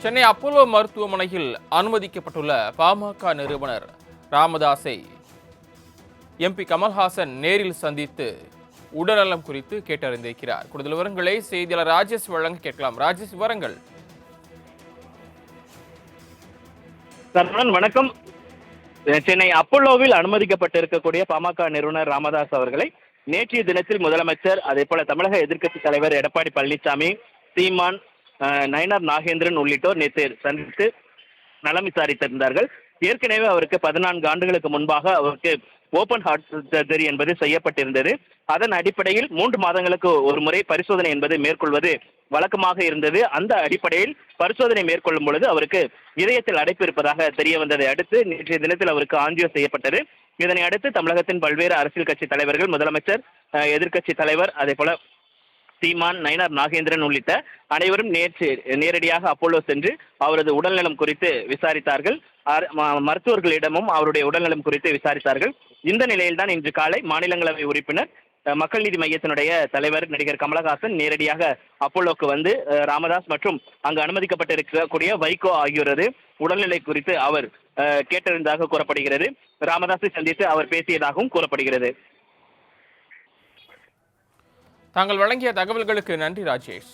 Chennai Apollo மருத்துவமனையில் அனுமதிக்கப்பட்டுள்ள பாமக நிறுவனர் ராமதாஸை எம்பி கமல்ஹாசன் நேரில் சந்தித்து உடல்நலம் குறித்து கேட்டறிந்திருக்கிறார். கூடுதல் விவரங்களை செய்தியாளர் ராஜேஷ் வழங்க கேட்கலாம். ராஜேஷ், விவரங்கள். வணக்கம். சென்னை அப்போலோவில் அனுமதிக்கப்பட்டிருக்கக்கூடிய பாமக நிறுவனர் ராமதாஸ் அவர்களை நேற்றைய தினத்தில் முதலமைச்சர், அதே போல தமிழக எதிர்க்கட்சித் தலைவர் எடப்பாடி பழனிசாமி, சீமான், நயினார் நாகேந்திரன் உள்ளிட்டோர் நேற்று சந்தித்து நலம் விசாரித்திருந்தார்கள். ஏற்கனவே அவருக்கு 14 ஆண்டுகளுக்கு முன்பாக அவருக்கு ஓபன் ஹார்ட் சர்ஜரி என்பது செய்யப்பட்டிருந்தது. அதன் அடிப்படையில் 3 மாதங்களுக்கு ஒரு முறை பரிசோதனை என்பது மேற்கொள்வது வழக்கமாக இருந்தது. அந்த அடிப்படையில் பரிசோதனை மேற்கொள்ளும் பொழுது அவருக்கு இதயத்தில் அடைப்பு இருப்பதாக தெரிய வந்ததை அடுத்து நேற்றைய தினத்தில் அவருக்கு ஆஞ்சியோ செய்யப்பட்டது. இதனை அடுத்து தமிழகத்தின் பல்வேறு அரசியல் கட்சி தலைவர்கள், முதலமைச்சர், எதிர்க்கட்சி தலைவர், அதே போல சீமான், நயினார் நாகேந்திரன் உள்ளிட்ட அனைவரும் நேரடியாக அப்போலோ சென்று அவரது உடல்நலம் குறித்து விசாரித்தார்கள். மருத்துவர்களிடமும் அவருடைய உடல்நலம் குறித்து விசாரித்தார்கள். இந்த நிலையில்தான் இன்று காலை மாநிலங்களவை உறுப்பினர், மக்கள் நீதி மையத்தினுடைய தலைவர் நடிகர் கமலஹாசன் நேரடியாக அப்போலோக்கு வந்து ராமதாஸ் மற்றும் அங்கு அனுமதிக்கப்பட்டிருக்கக்கூடிய வைகோ ஆகியோரது உடல்நிலை குறித்து அவர் கேட்டறிந்ததாக கூறப்படுகிறது. ராமதாஸை சந்தித்து அவர் பேசியதாகவும் கூறப்படுகிறது. தாங்கள் வழங்கிய தகவல்களுக்கு நன்றி ராஜேஷ்.